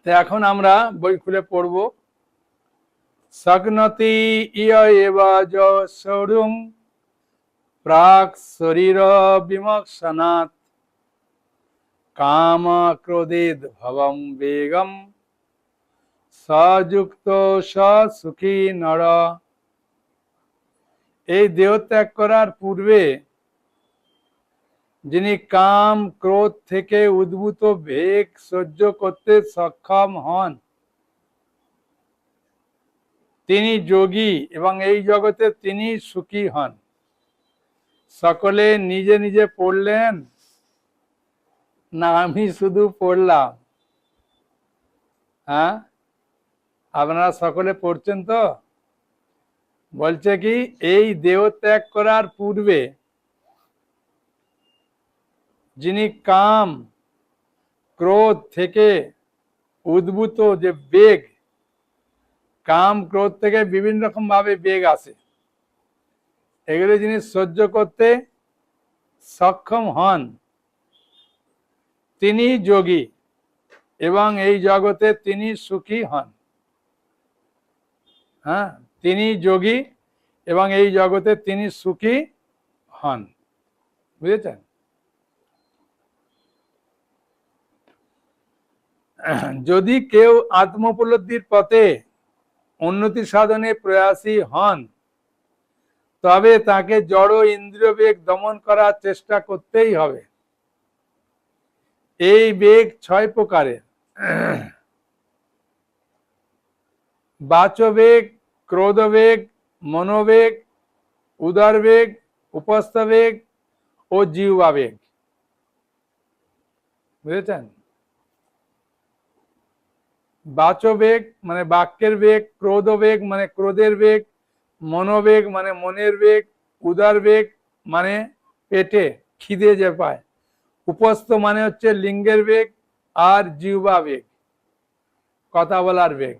তো এখন আমরা বই খুলে পড়ব। সকনতি ইয় এব য সৌরুং প্রাক শরীর বিমোক্ষণাৎ কাম ক্রোধেদ ভবম বেগম সযুক্ত সুখী নর। এই দেহ ত্যাগ করার পূর্বে যিনি কাম ক্রোধ থেকে উদ্ভূত বেগ সহ্য করতে সক্ষম হন তিনি যোগী এবং এই জগতে তিনি সুখী হন। সকলে নিজে নিজে পড়লেন না আমি শুধু পড়লাম? হ্যাঁ, আপনারা সকলে পড়ছেন তো? বলছে কি এই দেহ ত্যাগ করার পূর্বে যিনি কাম ক্রোধ থেকে উদ্ভূত যে বেগ, কাম ক্রোধ থেকে বিভিন্ন রকম ভাবে বেগ আসে, এগুলো যিনি সহ্য করতে সক্ষম হন তিনি যোগী এবং এই জগতে তিনি সুখী হন। হ্যাঁ, তিনি যোগী এবং এই জগতে তিনি সুখী হন। বুঝেছেন? যদি কেউ আত্মোপলব্ধির পথে উন্নতি সাধনে প্রয়াসী হন তবে তাকে জড় ইন্দ্রিয় বেগ দমন করার চেষ্টা করতেই হবে। এই বেগ 6 প্রকারের। বাচবেগ, ক্রোধবেগ, মনোবেগ, উদরবেগ, উপস্থবেগ ও জিহ্বাবেগ। বুঝেছেন? বাচবেগ মানে বাক্যের বেগ, ক্রোধবেগ মানে ক্রোধের বেগ, মনোবেগ মানে মনের বেগ, উদরবেগ মানে পেটে খিদে যে পায়, উপস্থ মানে হচ্ছে লিঙ্গের বেগ, আর জিহ্বা বেগ কথা বলার বেগ।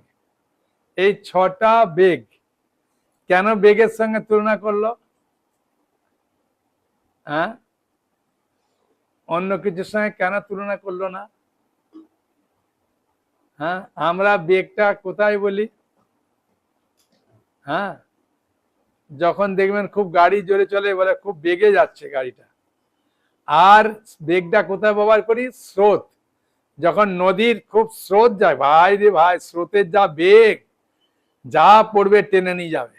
এই 6টা বেগ কেন বেগের সঙ্গে তুলনা করলো? হ্যাঁ, অন্য কিছুর সঙ্গে কেন তুলনা করলো না? হ্যাঁ, আমরা বেগটা কোথায় বলি? হ্যাঁ, যখন দেখবেন খুব গাড়ি জোরে চলে বলে খুব বেগে যাচ্ছে গাড়িটা। আর বেগটা কোথায় ব্যবহার করি? স্রোত। যখন নদীর খুব স্রোত যায়, ভাই রে ভাই, স্রোতের যা বেগ, যা পড়বে টেনে নিয়ে যাবে।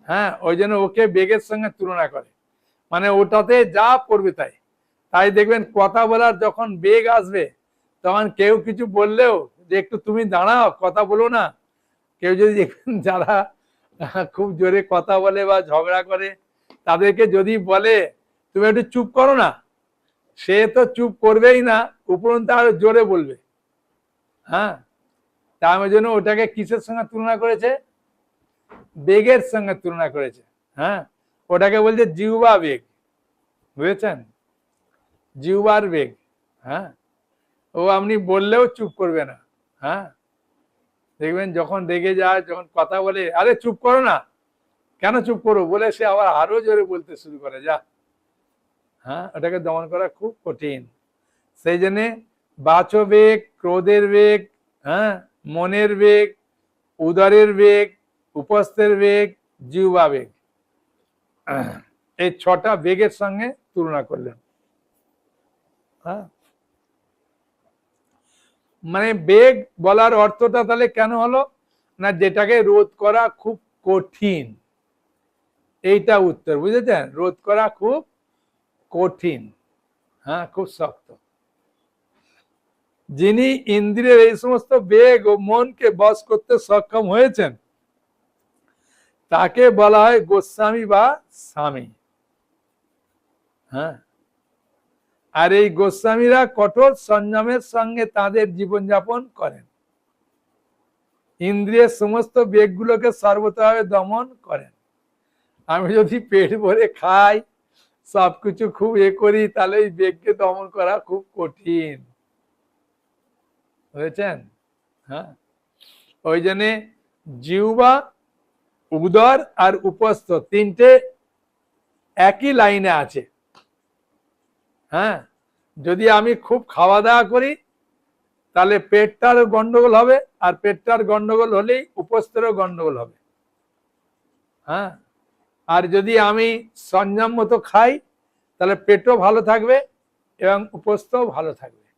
হ্যাঁ, ওই জন্য ওকে বেগের সঙ্গে তুলনা করে, মানে ওটাতে যা পড়বে তাই। তাই দেখবেন কথা বলার যখন বেগ আসবে তখন কেউ কিছু বললেও যে একটু তুমি দাঁড়াও, কথা বলো না, কেউ যদি দেখবেন যারা খুব জোরে কথা বলে বা ঝগড়া করে তাদেরকে যদি বলে তুমি একটু চুপ করো না, সে তো চুপ করবেই না, উপরন্তু আরো জোরে বলবে। হ্যাঁ, তার জন্য ওটাকে কিসের সঙ্গে তুলনা করেছে? বেগের সঙ্গে তুলনা করেছে। হ্যাঁ, ওটাকে বলছে জিহ্বা বেগ। বুঝেছেন? জিহ্বার বেগ। হ্যাঁ, ও আপনি বললেও চুপ করবে না। হ্যাঁ, দেখবেন যখন রেগে যায়, যখন কথা বলে আরে চুপ করো না, কেন চুপ করো বলে সে আবার আরো জোরে বলতে শুরু করে। যা, হ্যাঁ, ওটাকে দমন করা খুব কঠিন। সেই জন্যে বাচবেগ, ক্রোধের বেগ, হ্যাঁ, মনের বেগ, উদরের বেগ, উপস্থের বেগ, জিহ্বা বেগ, এই 6টা বেগের সঙ্গে তুলনা করলেন। হ্যাঁ, মানে বেগ বলার অর্থটা তাহলে কেন হলো না? যেটাকে রোধ করা খুব কঠিন, এইটা উত্তর। বুঝেছেন? রোধ করা খুব কঠিন। হ্যাঁ, খুব শক্ত। যিনি ইন্দ্রিয়ের এই সমস্ত বেগ ও মনকে বশ করতে সক্ষম হয়েছেন তাকে বলা হয় গোস্বামী বা স্বামী। হ্যাঁ, আর এই গোস্বামীরা কঠোর সংযমের সঙ্গে তাদের জীবনযাপন করেন, ইন্দ্রিয়ের সমস্ত বেগগুলোকে সর্বতভাবে দমন করেন। আমি যদি পেট ভরে খাই, সবকিছু খুব করি, তাহলে এই বেগকে দমন করা খুব কঠিন। বুঝেছেন? হ্যাঁ, ওই জন্যে জিহ্বা, উদর আর উপস্থ 3টে একই লাইনে আছে। হ্যাঁ, যদি আমি খুব খাওয়া দাওয়া করি তাহলে পেটটার গন্ডগোল হবে, আর পেটটার গন্ডগোল হলেই উপস্থেরও গন্ডগোল হবে। হ্যাঁ, আর যদি আমি সংযম মতো খাই তাহলে পেটও ভালো থাকবে এবং উপস্থও ভালো থাকবে।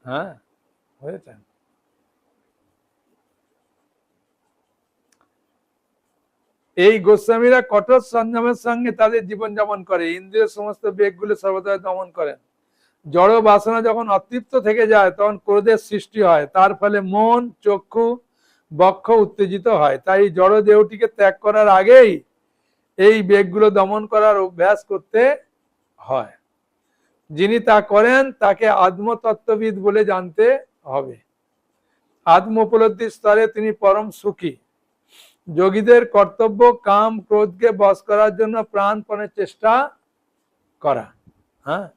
হ্যাঁ, বুঝেছেন? এই গোস্বামীরা কঠোর সংযমের সঙ্গে তাদের জীবনযাপন করে, ইন্দ্রিয় সমস্ত বেগগুলো সর্বদা দমন করেন। জড় বাসনা যখন অতৃপ্ত থেকে যায় তখন ক্রোধের সৃষ্টি হয়, তার ফলে মন, চক্ষু, বক্ষ উত্তেজিত হয়। তাই জড় দেহটিকে ত্যাগ করার আগেই এই বেগগুলো দমন করার অভ্যাস করতে হয়। যিনি তা করেন তাকে আত্মতত্ত্ববিদ বলে জানতে হবে। আত্ম উপলব্ধির স্তরে তিনি পরম সুখী। যোগীদের কর্তব্য কাম ক্রোধকে বশ করার জন্য প্রাণপণে চেষ্টা করা। হ্যাঁ,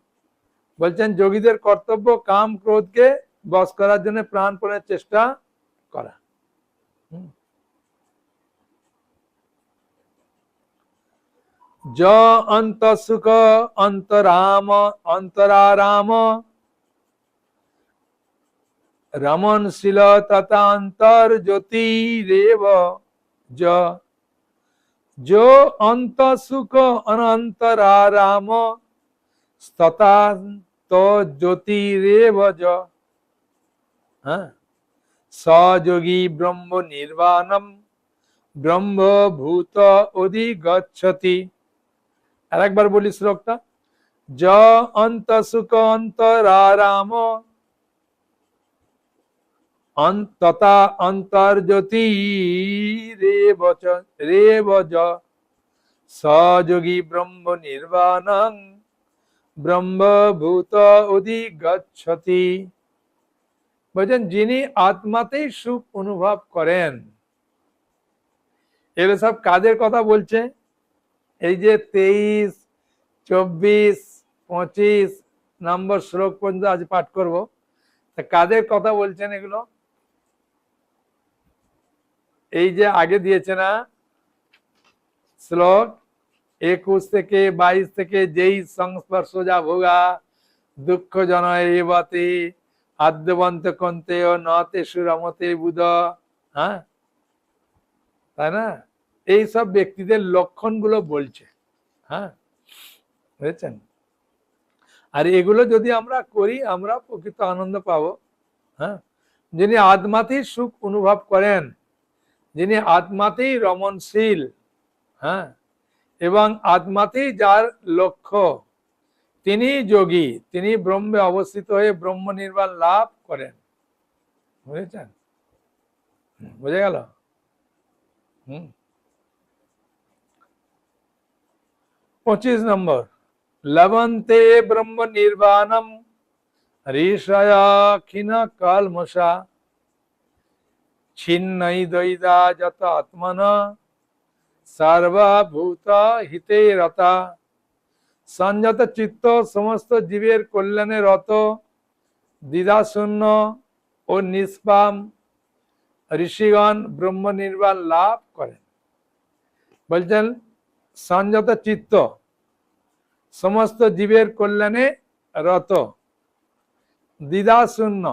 বলছেন যোগীদের কর্তব্য কাম ক্রোধকে বশ করার জন্য প্রাণপণে চেষ্টা করা। য অন্তঃসুখ অন্তরারাম রমণশীল তথা অন্তর্জ্যোতিরেব जो अंतसुख अनंतराराम तथा तो ज्योतिरेव सयोगी ब्रह्म निर्वाणम ब्रह्म भूत अधिगच्छति। আর একবার বলি শ্লোকটা, য অন্তসুখ অন্তরারাম তথা অন্তর্জ্যোতি রেব সযোগী ব্রহ্ম নির্বাণং ব্রহ্মভূত অধিগচ্ছতি। বলছেন যিনি আত্মাতেই সুখ অনুভব করেন। এগুলো সব কাদের কথা বলছে? এই যে 23, 24, 25 নম্বর শ্লোক পর্যন্ত আজ পাঠ করব। কাদের কথা বলছেন এগুলো? এই যে আগে দিয়েছে না শ্লোক 21 থেকে 22 থেকে, যেই সংস্পর্শ যা ভোগা দুঃখ জনয় এবাতে আদ্যবন্ত কন্তে ও নতে সুরমতে বুধ। হ্যাঁ, তাই না? এই সব ব্যক্তিদের লক্ষণগুলো বলছে। হ্যাঁ, বুঝেছেন? আর এগুলো যদি আমরা করি আমরা প্রকৃত আনন্দ পাবো। হ্যাঁ, যিনি আত্মাতেই সুখ অনুভব করেন, যিনি আত্মাতেই রমণশীল, হ্যাঁ, এবং আত্মাতেই যার লক্ষ্য, তিনি যোগী, তিনি ব্রহ্মে অবস্থিত হয়ে ব্রহ্ম নির্বাণ লাভ করেন। বুঝেছেন? বুঝে গেল? 25 নম্বর, লবন্তে ব্রহ্ম নির্বাণম ঋষয়াখিন কালমষা ছিন্নই দৈদা যত আত্মনা সর্বভূত হিতে রতা। সংযত চিত্ত সমস্ত জীবের কল্যাণে রত, দ্বিধাশূন্য ও নিষ্পাম ঋষিগণ ব্রহ্ম নির্বাণ লাভ করেন। বলছেন সংযত চিত্ত সমস্ত জীবের কল্যাণে রত, দ্বিধাশূন্য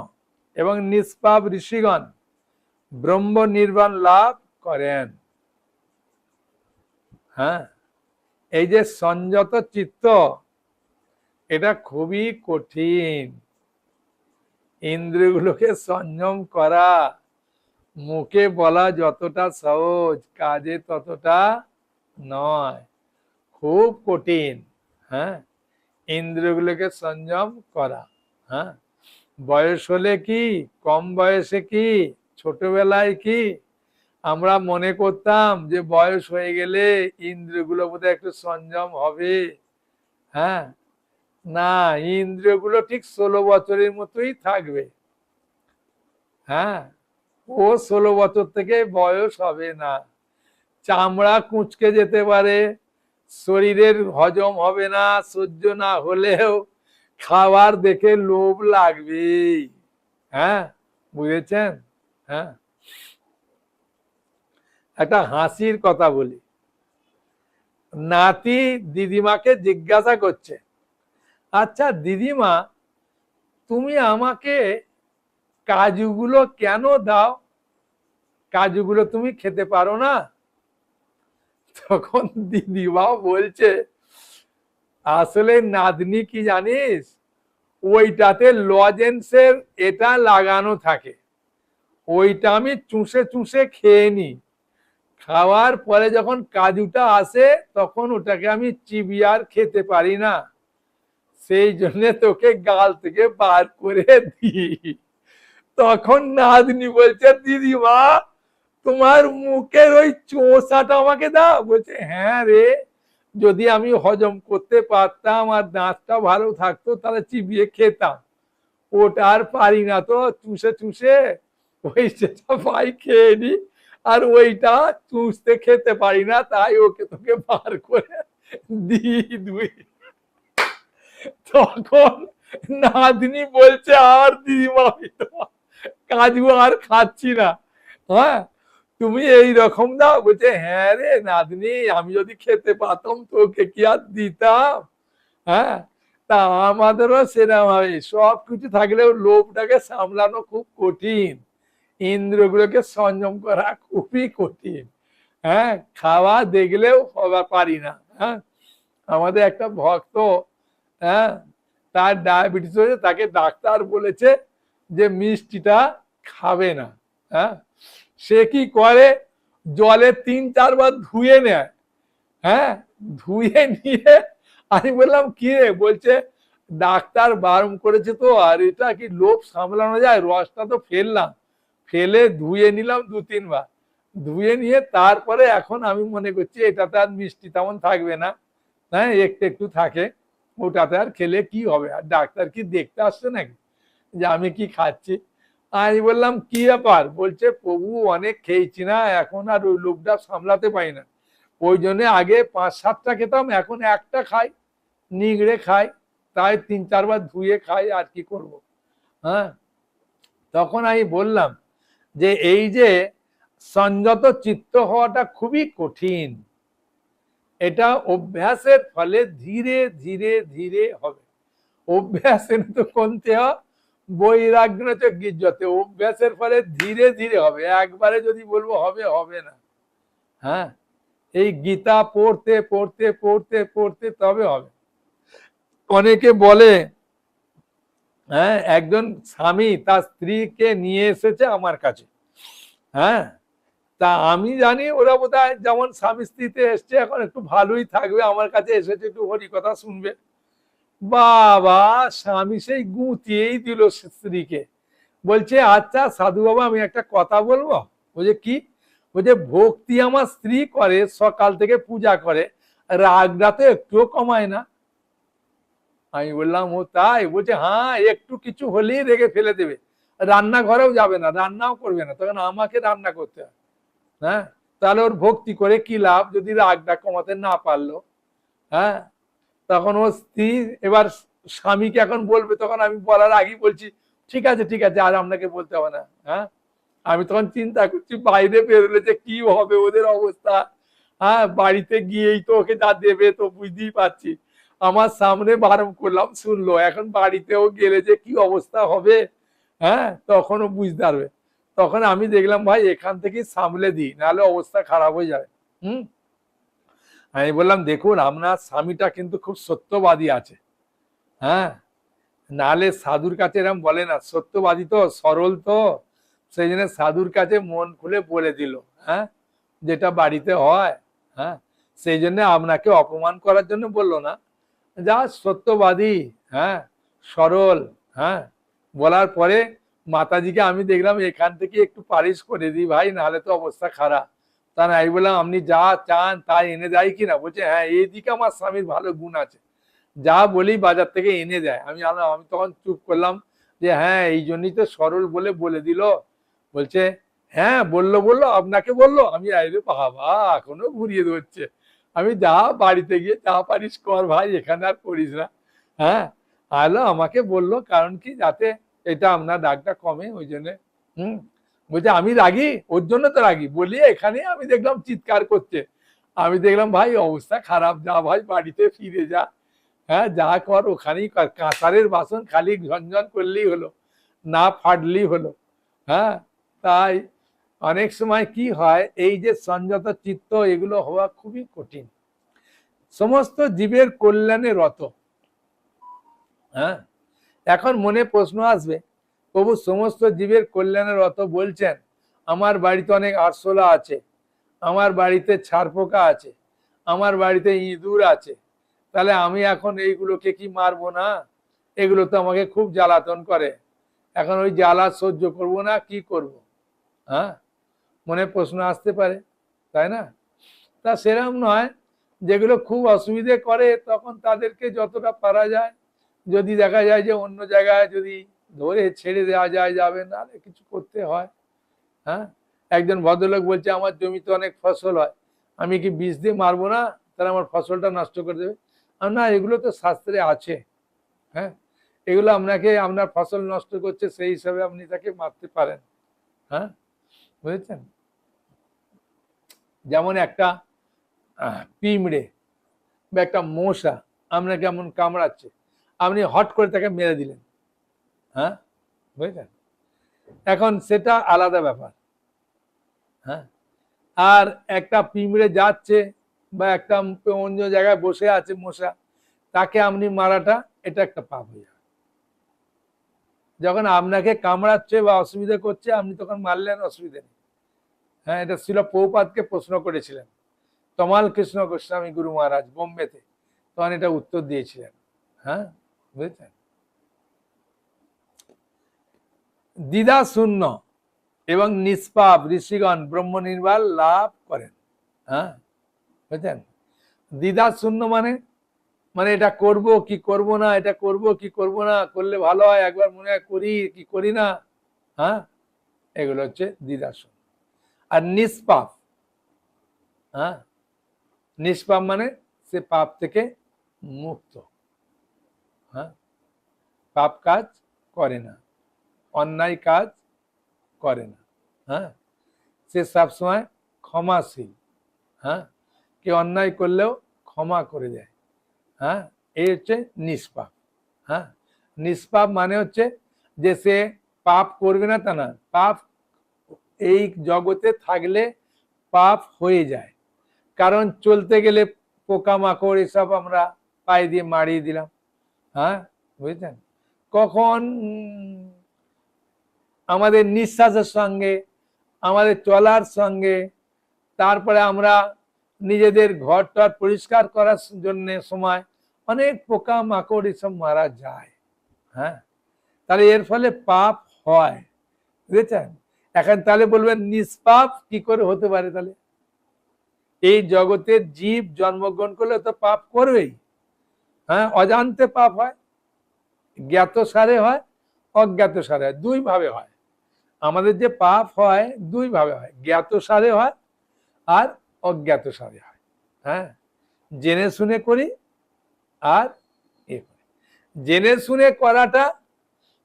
এবং নিষ্পাপ ঋষিগণ ব্রহ্ম নির্বাণ লাভ করেন। হ্যাঁ, এই যে সংযত চিত্ত, এটা খুবই কঠিন। ইন্দ্রিয়গুলোকে সংযম করা মুখে বলা যতটা সহজ, কাজে ততটা নয়, খুব কঠিন। হ্যাঁ, ইন্দ্রিয়গুলোকে সংযম করা। হ্যাঁ, বয়স হলে কি, কম বয়সে কি, ছোটবেলায় কি আমরা মনে করতাম যে বয়স হয়ে গেলে ইন্দ্রিয়গুলো বোধহয় একটু সংযম হবে। হ্যাঁ, না, ইন্দ্রিয়গুলো ঠিক 16 বছরের মতোই থাকবে। হ্যাঁ, ও 16 বছর থেকে বয়স হবে না। চামড়া কুঁচকে যেতে পারে, শরীরের হজম হবে না, সহ্য না হলেও খাবার দেখে লোভ লাগবে। হ্যাঁ, বুঝেছেন? হ্যাঁ, একটা হাসির কথা বলি। নাতি দিদিমাকে জিজ্ঞাসা করছে, আচ্ছা দিদিমা, তুমি আমাকে কাজুগুলো কেন দাও, কাজুগুলো তুমি খেতে পারো না? তখন দিদিমা বলছে, আসলে নাতনি কি জানিস, ওইটাতে লজেন্সের এটা লাগানো থাকে, ওইটা আমি চুষে চুষে খেয়ে নি, খাওয়ার পরে যখন কাজুটা আসে তখন ওটাকে আমি চিবিয়ে আর খেতে পারি না, সেই জন্য তোকে গাল থেকে বার করে দিই। তখন নাতনি বলছে, দিদিমা তোমার মুখের ওই চোষাটা আমাকে দাও। বলছে, হ্যাঁ রে, যদি আমি হজম করতে পারতাম আর দাঁতটা ভালো থাকতো তাহলে চিবিয়ে খেতাম, ওটা আর পারি না তো, চুষে চুষে ওই যেটা পাই খেয়ে নি, আর ওইটা চুষতে খেতে পারি না, তাই ওকে তোকে বার করে দিই দুই। তখন নাতনি বলছে, আর দিদিমা আমি তোমার কাজু আর খাচ্ছি না, হ্যাঁ তুমি এই রকম দাও। বলছে, হ্যাঁ রে নাতনি, আমি যদি খেতে পারতাম তোকে কি আর দিতাম? হ্যাঁ, তা আমাদেরও সেরকম হয়, সবকিছু থাকলেও লোভটাকে সামলানো খুব কঠিন, ইন্দ্রগুলোকে সংযম করা খুবই কঠিন। হ্যাঁ, খাওয়া দেখলেও হবার পারি না। হ্যাঁ, আমাদের একটা ভক্ত, হ্যাঁ তার ডায়াবেটিস হয়েছে, তাকে ডাক্তার বলেছে যে মিষ্টিটা খাবে না। হ্যাঁ, সে কি করে, জলে 3-4 বার ধুয়ে নেয়। হ্যাঁ, ধুয়ে নিয়ে আমি বললাম, কি রে? বলছে, ডাক্তার বারণ করেছে তো, আর এটা কি লোভ সামলানো যায়, রসটা তো ফেললাম, ফেলে ধুয়ে নিলাম 2-3 বার, ধুয়ে নিয়ে তারপরে এখন আমি মনে করছি এটাতে আর মিষ্টি তেমন থাকবে না, হ্যাঁ একটু একটু থাকে, ওটাতে আর খেলে কি হবে, আর ডাক্তার কি দেখতে আসছে নাকি যে আমি কি খাচ্ছি? আমি বললাম, কি ব্যাপার? বলছে, প্রভু অনেক খেয়েছি না, এখন আর ওই লোভটা সামলাতে পারি না, ওই জন্য আগে 5-7টা খেতাম, এখন একটা খাই, নিগড়ে খাই, তাই 3-4 বার ধুয়ে খাই, আর কি করব। হ্যাঁ, তখন আমি বললাম যে এই যে সংযত চিত্ত হওয়াটা খুবই কঠিন, এটা অভ্যাসের ফলে ধীরে ধীরে ধীরে হবে, অভ্যাসের তো কোনতে হয়, বৈরাগ্য গির্জতে, অভ্যাসের ফলে ধীরে ধীরে হবে, একবারে যদি বলবো হবে, হবে না। হ্যাঁ, এই গীতা পড়তে পড়তে পড়তে পড়তে তবে হবে। অনেকে বলে, হ্যাঁ একজন স্বামী তার স্ত্রীকে নিয়ে এসেছে আমার কাছে, হ্যাঁ তা আমি জানি ওরা বোধহয় যেমন স্বামী স্ত্রীতে এসছে এখন একটু ভালোই থাকবে, আমার কাছে এসেছে একটু হরি কথা শুনবে। বাবা, স্বামী সেই গুঁতিয়েই দিল স্ত্রীকে, বলছে, আচ্ছা সাধু বাবা আমি একটা কথা বলবো। বলছে, কি? বলছে, ভক্তি আমার স্ত্রী করে, সকাল থেকে পূজা করে, রাগটা তো একটুও কমায় না। আমি বললাম, ও তাই? বলছে, হ্যাঁ একটু কিছু হলেই রেগে ফেলে দেবে, রান্নাঘরেও যাবে না, রান্নাও করবে না, তখন আমাকে রান্না করতে হয়। হ্যাঁ, তাহলে ওর ভক্তি করে কি লাভ যদি রাগটা কমাতে না পারলো? হ্যাঁ, তখন ও স্ত্রী এবার স্বামীকে এখন বলবে, তখন আমি বলার আগেই বলছি, ঠিক আছে ঠিক আছে, আর আপনাকে বলতে হবে না। হ্যাঁ, আমি তখন চিন্তা করছি বাইরে বেরোলে যে কি হবে ওদের অবস্থা। হ্যাঁ, বাড়িতে গিয়েই তো ওকে যা দেবে তো বুঝতেই পারছি, আমার সামনে বারণ করলাম শুনলো, এখন বাড়িতেও গেলে যে কি অবস্থা হবে, হ্যাঁ তখনও বুঝতে পারবে। তখন আমি দেখলাম, ভাই এখান থেকেই সামলে দিই, নাহলে অবস্থা খারাপ হয়ে যাবে। আমি বললাম, দেখুন আপনার স্বামীটা কিন্তু খুব সত্যবাদী আছে, হ্যাঁ নাহলে সাধুর কাছে এরকম বলে না, সত্যবাদী তো, সরল তো, সেই জন্য সাধুর কাছে মন খুলে বলে দিল, হ্যাঁ যেটা বাড়িতে হয়। হ্যাঁ, সেই জন্য আপনাকে অপমান করার জন্য বললো না, যা সত্যবাদী, হ্যাঁ সরল। হ্যাঁ, বলার পরে মাতাজিকে আমি দেখলাম এখান থেকে একটু পালিশ করে দিই ভাই, নাহলে তো অবস্থা খারাপ। তা না, আমি বললাম, আপনি যা চান তাই এনে দেয় কিনা? বলছে, হ্যাঁ এইদিকে আমার স্বামীর ভালো গুণ আছে, যা বলি বাজার থেকে এনে দেয়। আমি আমি তখন চুপ করলাম যে হ্যাঁ এই জন্যই তো সরল বলে বলে দিল। বলছে, হ্যাঁ বললো বললো, আপনাকে বললো? আমি আইরে বাবা, এখনো ঘুরিয়ে ধরছে। আমি, যা বাড়িতে গিয়ে চা পারিস কর ভাই, এখানে আর করিস না। হ্যাঁ, আলো আমাকে বললো, কারণ কি, যাতে এটা আপনার রাগটা কমে, ওই জন্য। বলছে, আমি রাগি? ওর জন্য তো রাগি বলি, এখানে আমি দেখলাম চিৎকার করছে। আমি দেখলাম ভাই অবস্থা খারাপ, যা ভাই বাড়িতে ফিরে যা। হ্যাঁ, যা কর ওখানেই কর, কাঁসারের বাসন খালি ঝনঝন করলেই হলো, না ফাটলেই হলো। হ্যাঁ, তাই অনেক সময় কি হয়, এই যে সংযত চিত্ত এগুলো হওয়া খুবই কঠিন। সমস্ত জীবের কল্যাণে রত। হ্যাঁ, এখন মনে প্রশ্ন আসবে, প্রভু সমস্ত জীবের কল্যাণে রত বলছেন, আমার বাড়িতে অনেক আরশোলা আছে, আমার বাড়িতে ছারপোকা আছে, আমার বাড়িতে ইঁদুর আছে, তাহলে আমি এখন এইগুলোকে কি মারবো না? এগুলো তো আমাকে খুব জ্বালাতন করে, এখন ওই জ্বালা সহ্য করব না, কি করব? হ্যাঁ, মনে প্রশ্ন আসতে পারে, তাই না? তা সেরকম নয়, যেগুলো খুব অসুবিধে করে তখন তাদেরকে যতটা পারা যায়, যদি দেখা যায় যে অন্য জায়গায় যদি ধরে ছেড়ে দেওয়া যায়, যাবে, না কিছু করতে হয়। হ্যাঁ, একজন ভদ্রলোক বলছে আমার জমিতে অনেক ফসল হয়, আমি কি বিষ দিয়ে মারবো না, তাহলে আমার ফসলটা নষ্ট করে দেবে? না, এগুলো তো শাস্ত্রে আছে। হ্যাঁ, এগুলো আপনাকে, আপনার ফসল নষ্ট করছে, সেই হিসাবে আপনি তাকে মারতে পারেন। হ্যাঁ, বুঝেছেন? যেমন একটা পিঁমড়ে বা একটা মশা আপনাকে এমন কামড়াচ্ছে, আপনি হট করে তাকে মেরে দিলেন। হ্যাঁ, বুঝলেন? এখন সেটা আলাদা ব্যাপার। হ্যাঁ, আর একটা পিঁমড়ে যাচ্ছে বা একটা অন্য জায়গায় বসে আছে মশা, তাকে আপনি মারাটা, এটা একটা পাপ হয়ে যাবে। যখন আপনাকে কামড়াচ্ছে বা অসুবিধা করছে, আপনি তখন মারলেন, অসুবিধা নেই। হ্যাঁ, এটা ছিল প্রভুপাদকে প্রশ্ন করেছিলেন তমাল কৃষ্ণ গোস্বামী গুরু মহারাজ বোম্বেতে, তখন এটা উত্তর দিয়েছিলেন। হ্যাঁ, বুঝেছেন? দ্বিধা শূন্য এবং নিষ্পাপ ঋষিগণ ব্রহ্ম নির্বাণ লাভ করেন। হ্যাঁ, বুঝছেন? দ্বিধা শূন্য মানে, মানে এটা করব কি করব না, এটা করব কি করব না, করলে ভালো হয়, একবার মনে হয় করি কি করি না। হ্যাঁ, এগুলো হচ্ছে দ্বিধা শূন্য। আর নিষ্পাপ, হ্যাঁ, নিষ্পাপ মানে সে পাপ থেকে মুক্ত। হ্যাঁ, পাপ কাজ করে না, অন্যায় কাজ করে না। হ্যাঁ, সে সবসময় ক্ষমাশীল। হ্যাঁ, কে অন্যায় করলেও ক্ষমা করে দেয়। হ্যাঁ, এই হচ্ছে নিষ্পাপ। হ্যাঁ, নিষ্পাপ মানে হচ্ছে যে সে পাপ করবে না তা না, পাপ এই জগতে থাকলে পাপ হয়ে যায়। কারণ চলতে গেলে পোকামাকড় এসব আমরা পায়ে দিয়ে মারিয়ে দিলাম। হ্যাঁ, বুঝলেন? কখন আমাদের নিঃশ্বাসের সঙ্গে, আমাদের চলার সঙ্গে, তারপরে আমরা নিজেদের ঘরটার পরিষ্কার করার জন্য সময় অনেক পোকা মাকড় এসব মারা যায়। হ্যাঁ, তাহলে এর ফলে পাপ হয়, বুঝেছেন? এখন তাহলে বলবেন নিষ্পাপ কি করে হতে পারে? তাহলে এই জগতের জীব জন্মগ্রহণ করলে তো পাপ করবেই। হ্যাঁ, অজান্তে পাপ হয়, জ্ঞাত সারে হয়, অজ্ঞাত সারে হয়, দুই ভাবে হয়। আমাদের যে পাপ হয় দুই ভাবে হয়, জ্ঞাত সারে হয় আর অজ্ঞাত সারে হয়। হ্যাঁ, জেনে শুনে করি আর এ করি। জেনে শুনে করাটা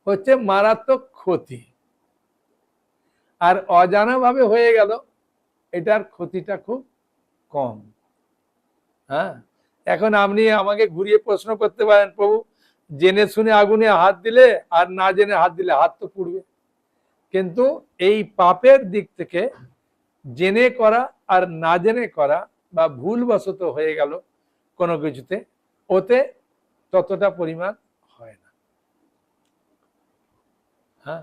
হচ্ছে মারাত্মক ক্ষতি, আর অজানা ভাবে হয়ে গেল, এটার ক্ষতিটা খুব কম। হ্যাঁ, এখন আপনি আমাকে ঘুরিয়ে প্রশ্ন করতে পারেন, প্রভু জেনে শুনে আগুনে হাত দিলে আর না জেনে হাত দিলে হাত তো পুড়বে। কিন্তু এই পাপের দিক থেকে জেনে করা আর না জেনে করা বা ভুলবশত হয়ে গেল কোনো কিছুতে, ওতে ততটা পরিমাণ হয় না। হ্যাঁ,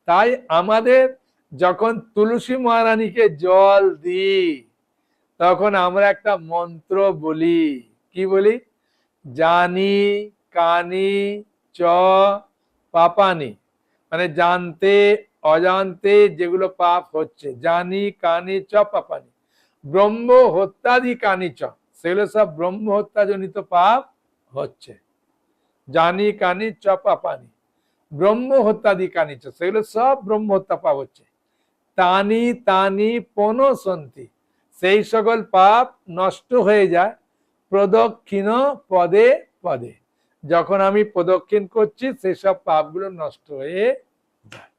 তাই আমাদের যখন তুলসী মহারানীকে জল দিই, তখন আমরা একটা মন্ত্র বলি। কি বলি? জানি কানি চ পাপানি, মানে জানতে অজান্তে যেগুলো পাপ হচ্ছে, জানি কানি চ পাপানি, ব্রহ্ম হত্যাদি কানি চ, সেগুলো সব ব্রহ্ম হত্যাজনিত পাপ হচ্ছে। জানি কানি চ পাপানি, ব্রহ্ম হত্যাদি কানি চ, সেগুলো সব ব্রহ্ম হত্যা পাপ হচ্ছে। তানি তানি পনসন্তি, সেই সকল পাপ নষ্ট হয়ে যায় প্রদক্ষিণ পদে পদে। যখন আমি প্রদক্ষিণ করছি সেসব পাপগুলো নষ্ট হয়ে যায়।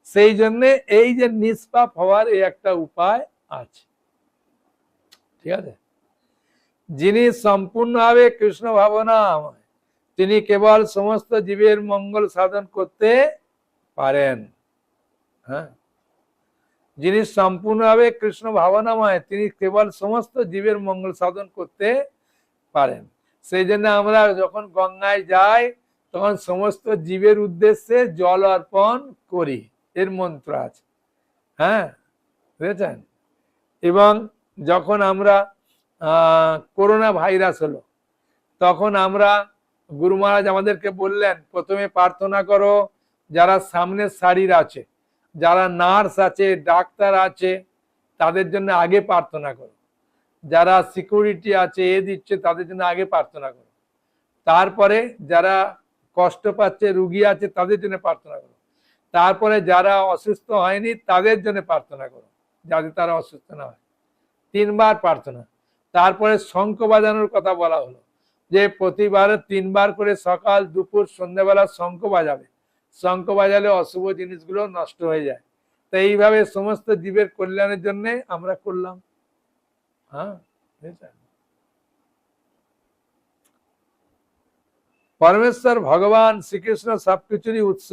সেই জন্য এই যে নিষ্পাপ হওয়ার এই একটা উপায় আছে, ঠিক আছে? যিনি সম্পূর্ণভাবে কৃষ্ণ ভাবনাময়, তিনি কেবল সমস্ত জীবের মঙ্গল সাধন করতে পারেন। হ্যাঁ, যিনি সম্পূর্ণভাবে কৃষ্ণ ভাবনাময়, তিনি কেবল সমস্ত জীবের মঙ্গল সাধন করতে পারেন। সেই জন্য আমরা যখন গঙ্গায় যাই তখন সমস্ত জীবের উদ্দেশ্যে জল অর্পণ করি, এর মন্ত্র আছে। হ্যাঁ, বুঝেছেন? এবং যখন আমরা করোনা ভাইরাস হলো, তখন আমরা গুরু মহারাজ আমাদেরকে বললেন, প্রথমে প্রার্থনা করো যারা সামনের সারির আছে, যারা নার্স আছে, ডাক্তার আছে, তাদের জন্য আগে প্রার্থনা করো। যারা সিকিউরিটি আছে, এ দিচ্ছে, তাদের জন্য আগে প্রার্থনা করো। তারপরে যারা কষ্ট পাচ্ছে, রুগী আছে, তাদের জন্য প্রার্থনা করো। তারপরে যারা অসুস্থ হয়নি তাদের জন্য প্রার্থনা করো, যাতে তারা অসুস্থ না হয়। 3 বার প্রার্থনা। তারপরে শঙ্খ বাজানোর কথা বলা হলো, যে প্রতিবার 3 বার করে সকাল, দুপুর, সন্ধ্যাবেলা শঙ্খ বাজাবে। শঙ্খ বাজালে অশুভ জিনিসগুলো নষ্ট হয়ে যায়। তো এইভাবে সমস্ত জীবের কল্যাণের জন্য আমরা করলাম। হ্যাঁ, পরমেশ্বর ভগবান শ্রীকৃষ্ণ সবকিছুরই উৎস।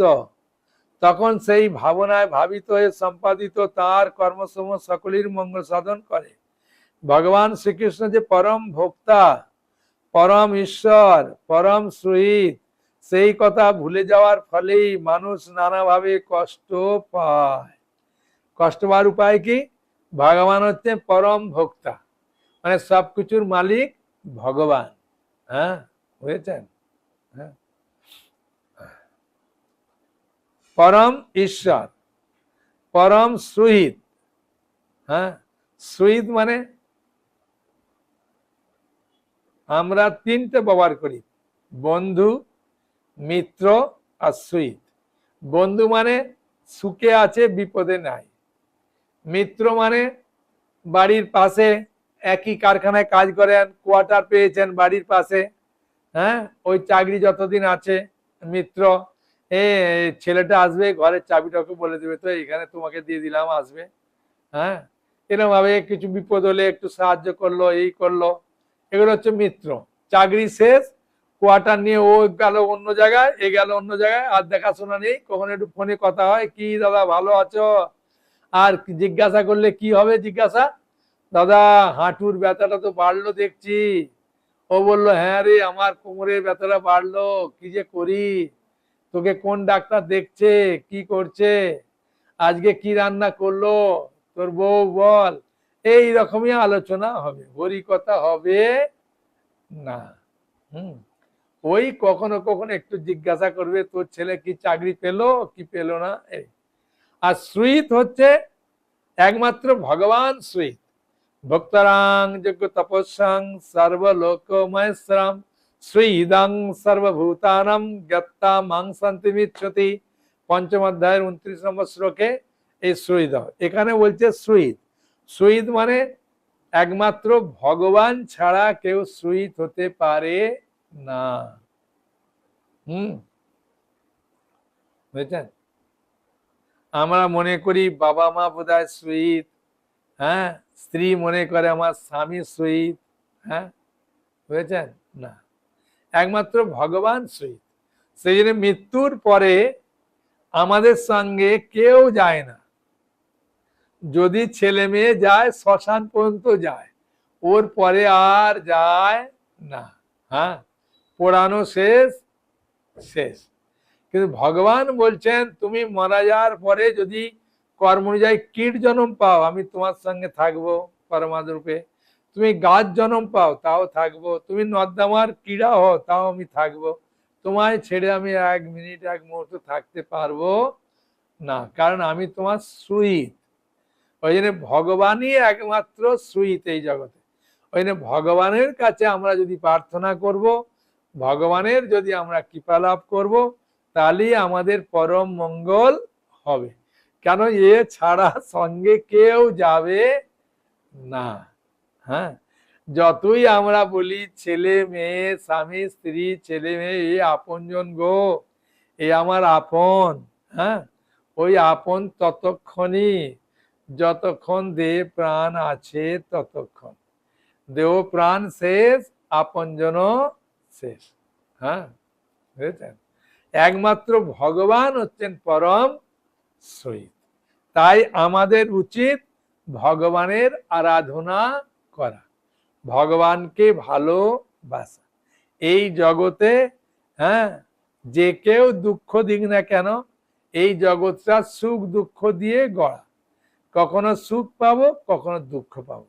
তখন সেই ভাবনায় ভাবিত হয়ে সম্পাদিত তার কর্মসমূহ সকলের মঙ্গল সাধন করে। ভগবান শ্রীকৃষ্ণ যে পরম ভোক্তা, পরম ঈশ্বর, পরম সুহিত, সেই কথা ভুলে যাওয়ার ফলেই মানুষ নানাভাবে কষ্ট পায়। কষ্ট পাওয়ার উপায় কি? ভগবান হচ্ছে পরম ভোক্তা, মানে সবকিছুর মালিক ভগবান। হ্যাঁ, বুঝেছেন? হ্যাঁ, পরম ঈশ্বর, পরম সুহিত। হ্যাঁ, সুহিত মানে আমরা 3টে ব্যবহার করি, বন্ধু, মিত্র আর সুহিত। বন্ধু মানে সুখে আছে, বিপদে নাই। মিত্র মানে বাড়ির পাশে একই কারখানায় কাজ করেন, কোয়ার্টার পেয়েছেন বাড়ির পাশে। হ্যাঁ, ওই চাকরি যতদিন আছে মিত্র। ছেলেটা আসবে, ঘরের চাবিটাকে বলে দেবে, তো এখানে তোমাকে দিয়ে দিলাম, আসবে। হ্যাঁ, এরকম ভাবে কিছু বিপদ হলে একটু সাহায্য করলো, এই করলো, এগুলো হচ্ছে মিত্র। চাকরি শেষ, কোয়ার্টার নিয়ে ও গেল অন্য জায়গায়, এ গেল অন্য জায়গায়, আর দেখাশোনা নেই। কখনো একটু ফোনে কথা হয়, কি দাদা ভালো আছো? আর জিজ্ঞাসা করলে কি হবে জিজ্ঞাসা? দাদা হাঁটুর ব্যথাটা তো বাড়লো দেখছি। ও বললো, হ্যাঁ রে, আমার কোমরের ব্যথাটা বাড়লো, কি যে করি। তোকে কোন ডাক্তার দেখছে, কি করছে, আজকে কি রান্না করলো তোর বউ, বল। এই রকমই আলোচনা হবে, হরি কথা হবে না। ওই কখনো কখনো একটু জিজ্ঞাসা করবে, তোর ছেলে কি চাকরি পেলো কি পেলো না। আর সুহিত হচ্ছে একমাত্র ভগবান সুহিত। ভক্তরাং যজ্ঞ তপস্যাং সর্বলোকমহেশ্বরম শ্রীদং সর্বভূতানাম জ্ঞাত্তা মাং শান্তিমিচ্ছতি। 5ম অধ্যায়ের 29 নম্বর শ্লোকে এই সুহিত। এখানে বলছে সুহিত। সুহিত মানে একমাত্র ভগবান ছাড়া কেউ সুহিত হতে পারে না। বুঝছেন? আমরা মনে করি বাবা মা বোধহয় সুহিত, হ্যাঁ, স্ত্রী মনে করে আমার স্বামী সুহিত। হ্যাঁ, বুঝেছেন? না, একমাত্র ভগবান সুহিত। সেই জন্য মৃত্যুর পরে আমাদের সঙ্গে কেউ যায় না। যদি ছেলে মেয়ে যায় শ্মশান পর্যন্ত যায়, ওর পরে আর যায় না। হ্যাঁ, পোড়ানো শেষ, শেষ। কিন্তু ভগবান বলছেন, তুমি মারা যাওয়ার পরে যদি কর্ম অনুযায়ী কীট জন্ম পাও, আমি তোমার সঙ্গে থাকবো পরমাদরূপে। তুমি গাছ জন্ম পাও, তাও থাকবো। তুমি নর্দমার কীড়া হও, তাও আমি থাকবো। তোমায় ছেড়ে আমি 1 মিনিট 1 মুহূর্ত থাকতে পারবো না, কারণ আমি তোমার সুহিত। ওই জন্য ভগবানই একমাত্র সুহিত এই জগতে। ওই জন্য ভগবানের কাছে আমরা যদি প্রার্থনা করব, ভগবানের যদি আমরা কৃপা লাভ করব, তাহলেই আমাদের পরম মঙ্গল হবে। কেন এ ছাড়া সঙ্গে কেউ যাবে না। হ্যাঁ, যতই আমরা বলি ছেলে মেয়ে, স্বামী স্ত্রী, ছেলে মেয়ে, এ আপনজন গো, এ আমার আপন। হ্যাঁ, ওই আপন ততক্ষণই যতক্ষণ দেহ প্রাণ আছে ততক্ষণ। দেহ প্রাণ শেষ, আপনজন শেষ। হ্যাঁ, বুঝেছেন? একমাত্র ভগবান হচ্ছেন পরম সহিত। তাই আমাদের উচিত ভগবানের আরাধনা করা, ভগবানকে ভালোবাসা। এই জগতে হ্যাঁ, যে কেউ দুঃখ দিক না কেন, এই জগৎটা সুখ দুঃখ দিয়ে গড়া। কখনো সুখ পাবো, কখনো দুঃখ পাবো।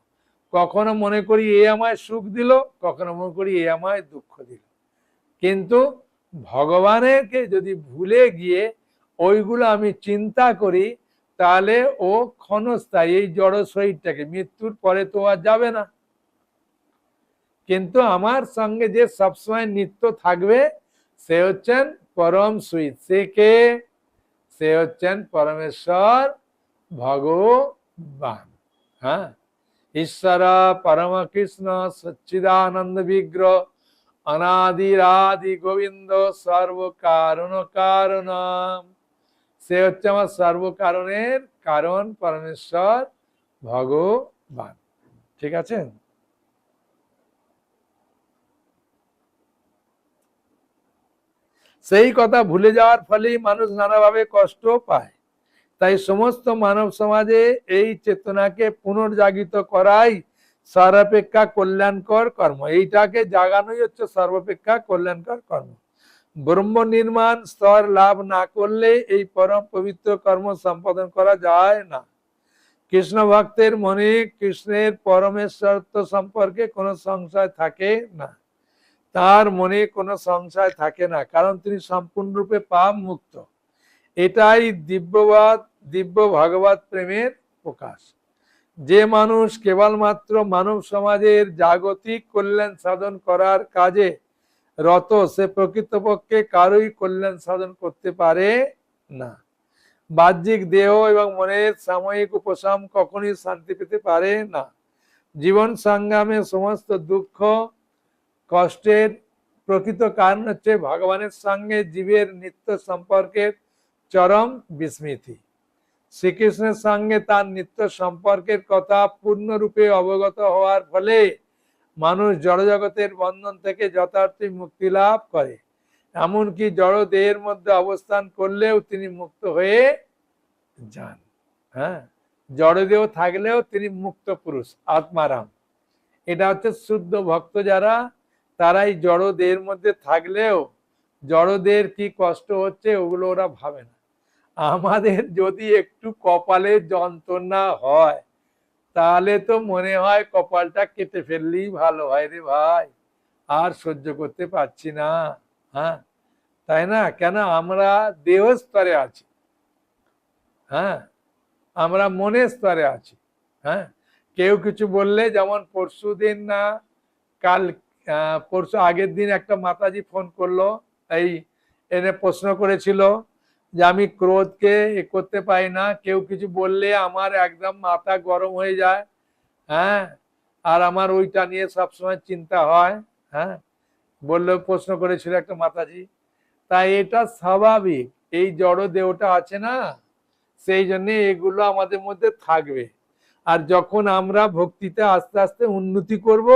কখনো মনে করি এ আমায় সুখ দিল, কখনো মনে করি এ আমায় দুঃখ দিল। কিন্তু ভগবানেরকে যদি ভুলে গিয়ে ওইগুলো আমি চিন্তা করি, তাহলে ও ক্ষণস্থায়ী, এই জড় শরীরটাকে মৃত্যুর পরে তো আর যাবে না। কিন্তু আমার সঙ্গে যে সবসময় নিত্য থাকবে, সে হচ্ছেন পরম সুইত। সে কে? সে হচ্ছেন পরমেশ্বর ভগবান। হ্যাঁ, ঈশ্বর পরম কৃষ্ণ সচ্চিদানন্দ বিগ্রহ অনাদিরাদি গোবিন্দ সর্বকারণ কারণ। সে হচ্ছে আমার সর্বকারণের কারণ, পরমেশ্বর ভগবান। ঠিক আছে? সেই কথা ভুলে যাওয়ার ফলেই মানুষ নানাভাবে কষ্ট পায়। তাই সমস্ত মানব সমাজে এই চেতনাকে পুনর্জাগিত করাই সর্বাপেক্ষা কল্যাণকর কর্ম। এইটাকে জাগানোই হচ্ছে সর্বাপেক্ষা কল্যাণকর কর্ম। ব্রহ্ম নির্মাণ স্তর লাভ না করলে এই পরম পবিত্র কর্ম সম্পাদন করা যায় না। কৃষ্ণ ভক্তের মনে কৃষ্ণের পরমেশ্বরত্ব সম্পর্কে কোনো সংশয় থাকে না। তার মনে কোনো সংশয় থাকে না, কারণ তিনি সম্পূর্ণরূপে পাপ মুক্ত। এটাই দিব্য ভগবত প্রেমের প্রকাশ। যে মানুষ কেবলমাত্র মানব সমাজের জাগতিক কল্যাণ সাধন করার কাজে রত, সে প্রকৃতপক্ষে কারোই কল্যাণ সাধন করতে পারে না। বাহ্যিক দেহ এবং মনের সাময়িক উপশম কখনই শান্তি পেতে পারে না। জীবন সংগ্রামে সমস্ত দুঃখ কষ্টের প্রকৃত কারণ হচ্ছে ভগবানের সঙ্গে জীবের নিত্য সম্পর্কের চরম বিস্মৃতি। শ্রীকৃষ্ণের সঙ্গে তার নিত্য সম্পর্কের কথা পূর্ণরূপে অবগত হওয়ার ফলে মানুষ জড়জগতের বন্ধন থেকে যথার্থই মুক্তি লাভ করে। এমনকি জড় দেহের মধ্যে অবস্থান করলেও তিনি মুক্ত হয়ে যান। হ্যাঁ, জড়দেহ থাকলেও তিনি মুক্ত পুরুষ, আত্মারাম। এটা হচ্ছে শুদ্ধ ভক্ত যারা, তারাই জড় দেহের মধ্যে থাকলেও জড়দের কি কষ্ট হচ্ছে ওগুলো ওরা ভাবে না। আমাদের যদি একটু কপালে যন্ত্রণা হয়, তাহলে তো মনে হয় কপালটা কেটে ফেললেই ভালো হয় রে ভাই, আর সহ্য করতে পারছি না। হ্যাঁ, তাই না? কেন? আমরা দেহ স্তরে আছি, হ্যাঁ, আমরা মনের স্তরে আছি। হ্যাঁ, কেউ কিছু বললে, যেমন পরশু দিন না কাল পরশু আগের দিন একটা মাতাজি ফোন করলো, এই এনে প্রশ্ন করেছিল যে আমি ক্রোধকে করতে পারি না, কেউ কিছু বললে আমার একদম মাথা গরম হয়ে যায়। হ্যাঁ, আর আমার ওইটা নিয়ে সবসময় চিন্তা হয়। হ্যাঁ, বললো, প্রশ্ন করেছিল একটা মাতাজি। তাই এটা স্বাভাবিক, এই জড় দেহটা আছে না, সেই জন্য এগুলো আমাদের মধ্যে থাকবে। আর যখন আমরা ভক্তিতে আস্তে আস্তে উন্নতি করব,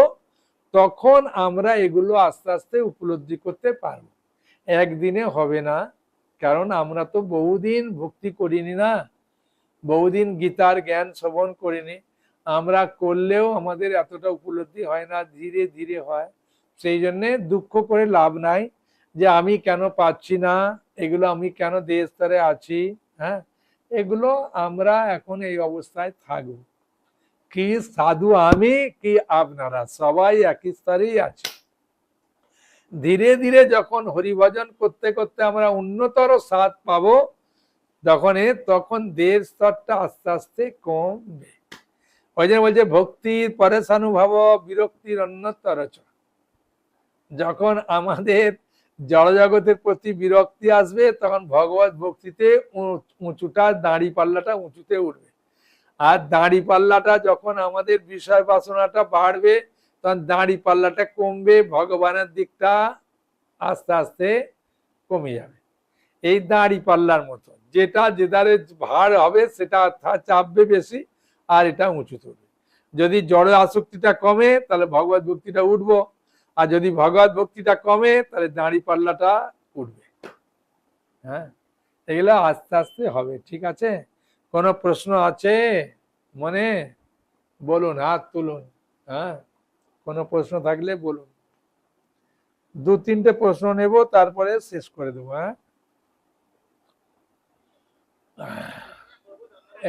তখন আমরা এগুলো আস্তে আস্তে উপলব্ধি করতে পারবো। একদিনে হবে না, কারণ আমরা তো বহুদিন ভক্তি করিনি না, বহুদিন গীতার জ্ঞান শ্রবণ করিনি। আমরা করলেও আমাদের এতটা উপলব্ধি হয় না, ধীরে ধীরে হয়। সেই জন্যে দুঃখ করে লাভ নাই যে আমি কেন পাচ্ছি না, এগুলো আমি কেন দেহ স্তরে আছি। হ্যাঁ, এগুলো আমরা এখন এই অবস্থায় থাকবো। কি সাধু আমি, কি আপনারা, সবাই একই স্তরেই আছে। ধীরে ধীরে যখন হরিভজন করতে করতে আমরা উন্নতর স্বাদ পাবো, তখন দেহের স্তরটা আস্তে আস্তে কমবে। ওই জন্য বলছে ভক্তির পরেশানুভব বিরক্তির অন্যতর। যখন আমাদের জড়জগতের প্রতি বিরক্তি আসবে, তখন ভগবত ভক্তিতে উঁচুটা, দাঁড়ি পাল্লাটা উঁচুতে উঠবে। আর দাঁড়ি পাল্লাটা যখন আমাদের বিষয় বাসনাটা বাড়বে, তখন দাঁড়ি পাল্লাটা কমবে, ভগবানের দিকটা আস্তে আস্তে কমে যাবে। এই দাঁড়ি পাল্লার মতো, যেটা যেদারে ভার হবে সেটা চাপবে বেশি, আর এটা উঁচু তুলবে। যদি জড় আসক্তিটা কমে তাহলে ভগবত ভক্তিটা উঠবো, আর যদি ভগবত ভক্তিটা কমে তাহলে দাঁড়ি পাল্লাটা উঠবে। হ্যাঁ, এগুলো আস্তে আস্তে হবে। ঠিক আছে, কোনো প্রশ্ন আছে মনে? বলুন, হাত তুলুন। হ্যাঁ, কোনো প্রশ্ন থাকলে বলুন। 2-3টে প্রশ্ন নেব, তারপরে শেষ করে দেবো। হ্যাঁ,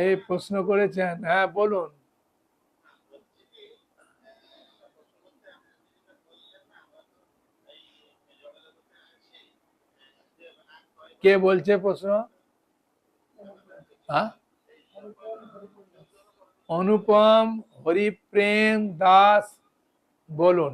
এই প্রশ্ন করেছেন, হ্যাঁ বলুন। কে বলছে প্রশ্ন? হ্যাঁ, অনুপম হরিপ্রেম দাস, বলুন।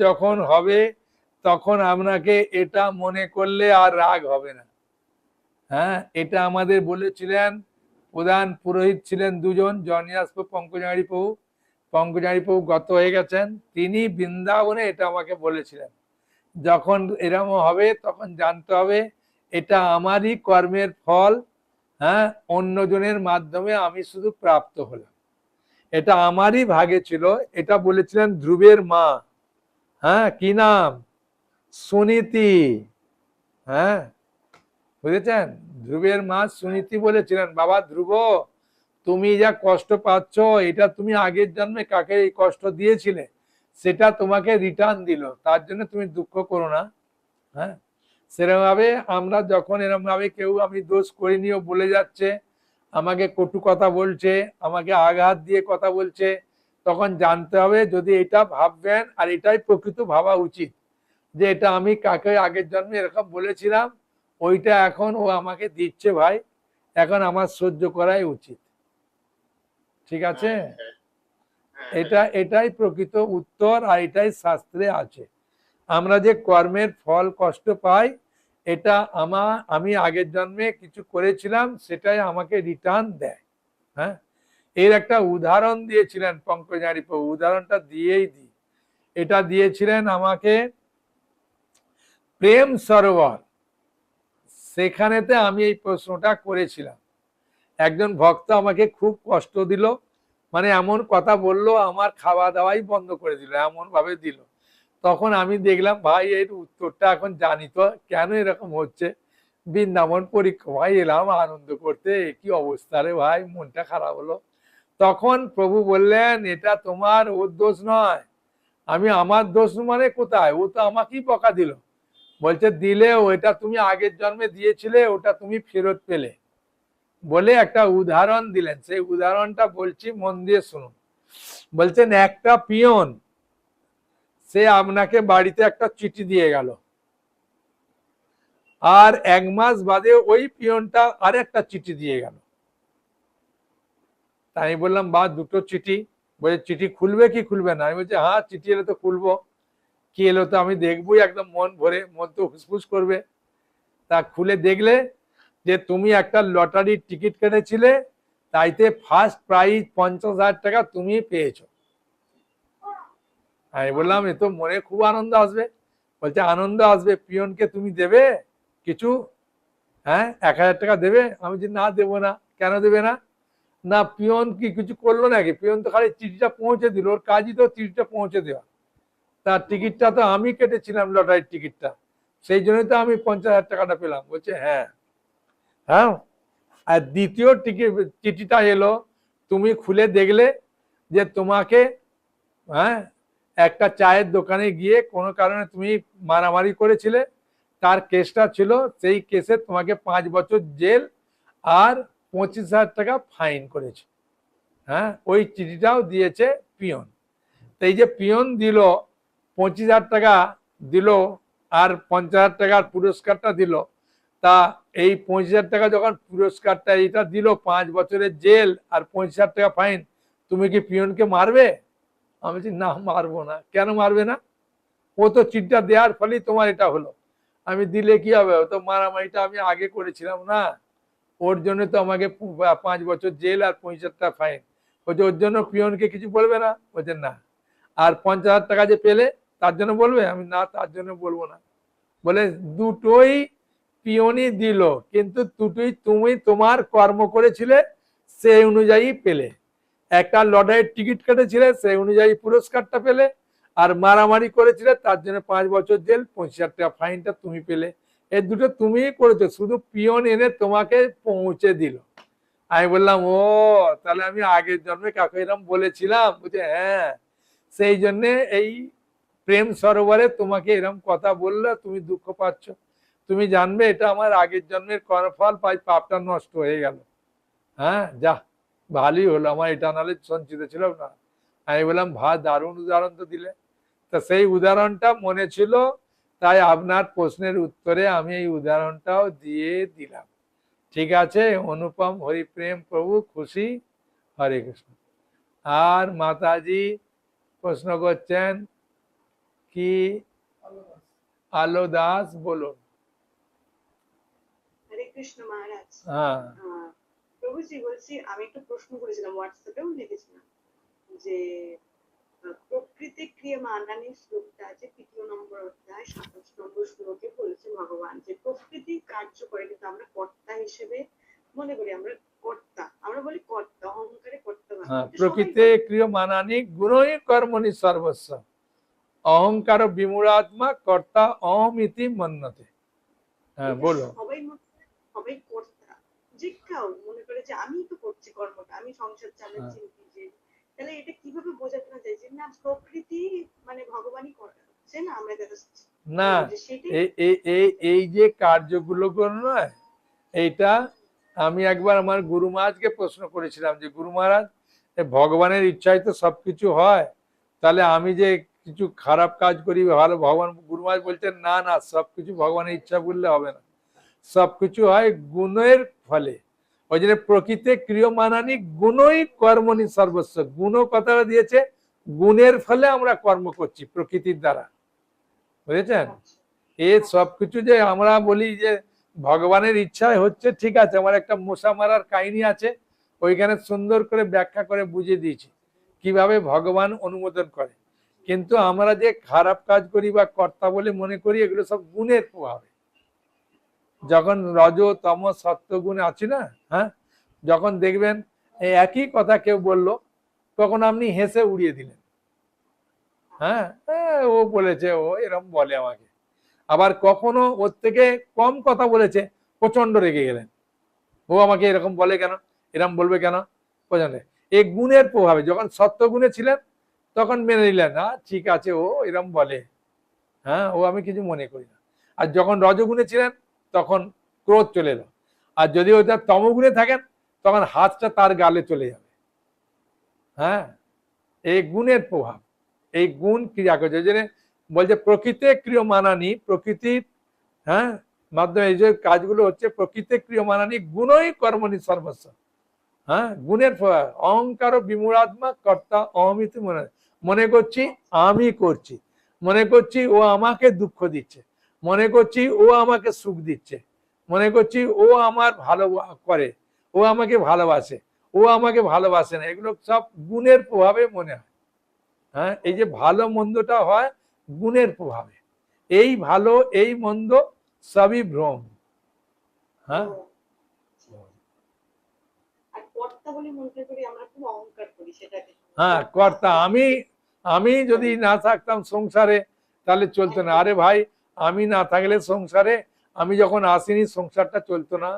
যখন হবে তখন আপনাকে এটা মনে করলে আর রাগ হবে না। হ্যাঁ, এটা আমাদের বলেছিলেন, প্রধান পুরোহিত ছিলেন দুজন, জনিয়াস প্রভু, পঙ্কজারি প্রভু। পঙ্কজারি প্রভু গত হয়ে গেছেন, তিনি বৃন্দাবনে এটা আমাকে বলেছিলেন। যখন এরকম হবে তখন জানতে হবে এটা আমারই কর্মের ফল। হ্যাঁ, অন্যজনের মাধ্যমে আমি শুধু প্রাপ্ত হলাম, এটা আমারই ভাগে ছিল। এটা বলেছিলেন ধ্রুবের মা। হ্যাঁ, কি নাম? সুনীতি। হ্যাঁ, বুঝেছেন? ধ্রুবের মা সুনীতি বলেছিলেন, বাবা ধ্রুব, তুমি যা কষ্ট পাচ্ছ এটা তুমি আগের জন্মে কাকে এই কষ্ট দিয়েছিলে, সেটা তোমাকে রিটার্ন দিল, তার জন্য তুমি দুঃখ করো না। হ্যাঁ, সেরকম ভাবে আমরা যখন এরকম ভাবে কেউ আমি দোষ করিনিও বলে যাচ্ছে, আমাকে কটু কথা বলছে, আমাকে আঘাত দিয়ে কথা বলছে, তখন জানতে হবে যদি এটা ভাববেন, আর এটাই প্রকৃত ভাবা উচিত, যে এটা আমি কাকে আগের জন্মে এরকম বলেছিলাম, ওইটা এখন ও আমাকে দিচ্ছে ভাই, এখন আমার সহ্য করাই উচিত। ঠিক আছে, এটাই প্রকৃত উত্তর, আর এটাই শাস্ত্রে আছে। আমরা যে কর্মের ফল কষ্ট পাই, এটা আমি আগের জন্মে কিছু করেছিলাম, সেটাই আমাকে রিটার্ন দেয়। হ্যাঁ, এর একটা উদাহরণ দিয়েছিলেন পঙ্কজারি প্রভু, উদাহরণটা দিয়েই দিই। এটা দিয়েছিলেন আমাকে প্রেম সরোবর, সেখানেতে আমি এই প্রশ্নটা করেছিলাম। একজন ভক্ত আমাকে খুব কষ্ট দিল, মানে এমন কথা বললো, আমার খাওয়া দাওয়াই বন্ধ করে দিল, এমন ভাবে দিল। তখন আমি দেখলাম ভাই এর উত্তরটা এখন জানি তো কেন এরকম হচ্ছে। বৃন্দাবন পরিক্রমায় এলাম আনন্দ করতে, কি অবস্থা রে ভাই, মনটা খারাপ হলো। তখন প্রভু বললেন, এটা তোমার ওর দোষ নয়। আমি আমার দোষ মানে কোথায়, ও তো আমাকেই বকা দিল। বলছে দিলে, ওইটা তুমি আগের জন্মে দিয়েছিলে, ওটা তুমি ফেরত পেলে, বলে একটা উদাহরণ দিলেন। সেই উদাহরণটা বলছি, মন দিয়ে শুনুন। বলছেন একটা পিয়ন, সে আপনাকে বাড়িতে একটা চিঠি দিয়ে গেল, আর 1 মাস বাদে ওই পিয়নটা আর একটা চিঠি দিয়ে গেল। তাই আমি বললাম, বা দুটো চিঠি? বলে চিঠি খুলবে কি খুলবে না? আমি বলছি হ্যাঁ, চিঠি এলে তো খুলবো, কি এলো তো আমি দেখবোই, একদম মন ভরে, মন তো হুসফুস করবে। তা খুলে দেখলে যে তুমি একটা লটারির টিকিট কেটেছিলে, তাইতে ফার্স্ট প্রাইজ 50,000 টাকা তুমি পেয়েছো। আমি বললাম এ তো মনে খুব আনন্দ আসবে। বলছে আনন্দ আসবে, পিয়নকে তুমি দেবে কিছু? হ্যাঁ, 1,000 টাকা দেবে? আমি বলছি না, দেবো না। কেন দেবে না? না, পিয়ন কি কিছু করলো নাকি? পিয়ন তো খালি চিঠিটা পৌঁছে দিল, ওর কাজই তো চিঠিটা পৌঁছে দেওয়া। তার টিকিটটা তো আমি কেটেছিলাম, লটারির টিকিটটা, সেই জন্যই তো আমি 50,000 টাকাটা পেলাম। বলছে হ্যাঁ। হ্যাঁ, আর দ্বিতীয় চিঠিটা এলো, তুমি খুলে দেখলে যে তোমাকে, হ্যাঁ, একটা চায়ের দোকানে গিয়ে কোনো কারণে তুমি মারামারি করেছিলে, তার কেসটা ছিল, সেই কেসে তোমাকে 5 বছর জেল আর 25,000 টাকা ফাইন করেছে। হ্যাঁ, ওই চিঠিটাও দিয়েছে পিয়ন। তো এই যে পিয়ন দিল, 25,000 টাকা দিল, আর 50,000 টাকার পুরস্কারটা দিল, তা এই 25,000 টাকা যখন পুরস্কারটা এটা দিল, 5 বছরের জেল আর 25,000 টাকা ফাইন, তুমি কি পিয়নকে মারবে? আমি বলছি না, মারবো না। কেন মারবে না? ও তো চিঠিটা দেওয়ার ফলেই তোমার এটা হলো। আমি দিলে কি হবে? ও তো মারামারিটা আমি আগে করেছিলাম না, ওর জন্য তো আমাকে 5 বছর জেল আর 25,000 টাকা ফাইন। বলছে ওর জন্য পিয়নকে কিছু বলবে না? বলছে না। আর 50,000 টাকা যে পেলে তার জন্য বলবে? আমি না, তার জন্য বলবো না। বলে দুটোই পিওনই দিল, কিন্তু দুটোই তুমি তোমার কর্ম করেছিলে, সেই অনুযায়ী পেলে। একটা লটারির টিকিট কেটেছিলে, সেই অনুযায়ী পুরস্কারটা পেলে। আর মারামারি করেছিলে, তার জন্য 5 বছর জেল, 25,000 টাকা ফাইনটা তুমি পেলে। এই দুটো তুমিই করেছো, শুধু পিওন এনে তোমাকে পৌঁছে দিল। আমি বললাম, ও তাহলে আমি আগের জন্মে কাকে এরকম বলেছিলাম? বুঝে, হ্যাঁ, সেই জন্যে এই প্রেম সরোবরে তোমাকে এরকম কথা বললে তুমি দুঃখ পাচ্ছ। তুমি জানবে এটা আমার আগের জন্মের কর্মফল, পাই পাপটা নষ্ট হয়ে গেল। হ্যাঁ, যা, ভালোই হলো, আমার এটা নাহলে সঞ্চিত ছিল না। আমি বললাম, দারুণ উদাহরণ তো দিলে। তা সেই উদাহরণটা মনে ছিল, তাই আপনার প্রশ্নের উত্তরে আমি এই উদাহরণটাও দিয়ে দিলাম। ঠিক আছে, অনুপম হরিপ্রেম প্রভু খুশি? হরে কৃষ্ণ। আর মাতাজি প্রশ্ন করছেন কি? আলো দাস বলুন। হরে কৃষ্ণ মহারাজ। হ্যাঁ, প্রভুজি বলছি, আমি একটা প্রশ্ন করেছিলাম, হোয়াটসঅ্যাপেও লিখেছিলাম যে প্রকৃতি ক্রিয়মাণানি শ্লোকটা আছে 3 নম্বর অধ্যায় 27 নম্বর শ্লোকে বলেছে ভগবান যে প্রকৃতি কার্য করে, কিন্তু আমরা কর্তা হিসেবে মনে করি, আমরা কর্তা, আমরা বলি কর্তা, অহংকারে কর্তা ভাবি। হ্যাঁ, প্রকৃতি ক্রিয়মাণানি গুণই কর্মণি সর্বস্ব অহংকার বিমূঢ়াত্মা কর্তা অহমিতি মন্যতে। হ্যাঁ, বলো। সবাই সবাই কর্তা, যে কেউ মনে করে যে আমি তো করছি কর্মটা, আমি সংসার চালাচ্ছি নিজে। তাহলে এটা কিভাবে বোঝানো যায় যে না প্রকৃতি মানে ভগবানই করছে, না আমরা না, এই যে কার্যগুলো নয়, এইটা আমি একবার আমার গুরু মহারাজকে প্রশ্ন করেছিলাম যে গুরু মহারাজ, ভগবানের ইচ্ছায় তো সবকিছু হয়, তাহলে আমি যে কিছু খারাপ কাজ করি ভালো, ভগবান গুরু মহারাজ বলছেন না না, সবকিছু ভগবানের ইচ্ছা বললে হবে না, সবকিছু হয় গুণের ফলে। ওই জন্য প্রকৃতি ক্রিয়মাণানি গুণই কর্মণি সর্বস্ব, গুণ কথাটা দিয়েছে, গুণের ফলে আমরা কর্ম করছি প্রকৃতির দ্বারা, বুঝেছেন? এই সবকিছু যে আমরা বলি যে ভগবানের ইচ্ছায় হচ্ছে, ঠিক আছে, আমার একটা মশা মারার কাহিনী আছে, ওইখানে সুন্দর করে ব্যাখ্যা করে বুঝিয়ে দিয়েছি কিভাবে ভগবান অনুমোদন করে। কিন্তু আমরা যে খারাপ কাজ করি বা কর্তা বলে মনে করি, এগুলো সব গুণের প্রভাবে। যখন রজ তম সত্য গুণ আছে না, হ্যাঁ, যখন দেখবেন এই একই কথা কেউ বললো, তখন আপনি হেসে উড়িয়ে দিলেন, হ্যাঁ, ও বলেছে, ও এরকম বলে আমাকে। আবার কখনো ওর থেকে কম কথা বলেছে, প্রচন্ড রেগে গেলেন, ও আমাকে এরকম বলে কেন, এরকম বলবে কেন, প্রচন্ড। এই গুণের প্রভাবে যখন সত্য গুণে ছিলেন তখন মেনে নিলেন, না ঠিক আছে, ও এরকম বলে, হ্যাঁ, ও আমি কিছু মনে করি না। আর যখন রজগুণে ছিলেন তখন ক্রোধ চলে এলো। আর যদি ওটা তমগুণে থাকেন তখন হাতটা তার গালে চলে যাবে। হ্যাঁ, এই গুণের প্রভাব, এই গুণ ক্রিয়া করছে। ওই জন্য বলছে প্রকৃতি ক্রিয়মাণানি, প্রকৃতির, হ্যাঁ, মাধ্যমে এই যে কাজগুলো হচ্ছে, প্রকৃতি ক্রিয়মাণানি গুণই কর্মণি সর্বস্ব। হ্যাঁ, গুণের প্রভাব। অহংকার বিমূঢ়াত্মা কর্তা অহমিতি মনে, মনে করছি আমি করছি, মনে করছি ও আমাকে দুঃখ দিচ্ছে, মনে করছি ও আমাকে সুখ দিচ্ছে, মনে করছি ও আমার ভালো করে, ও আমাকে ভালোবাসে, ও আমাকে ভালোবাসে না, এগুলো সব গুণের প্রভাবে মনে হয়। হ্যাঁ, এই যে ভালো মন্দটা হয় গুণের প্রভাবে। এই ভালো এই মন্দ সবই ভ্রম। হ্যাঁ, হ্যাঁ, কর্তা আমি, আমি যদি না থাকতাম সংসারে তাহলে চলতো না। আরে ভাই, আমি না থাকলে সংসারে, আমি যখন আসিনি সংসারটা চলতো না,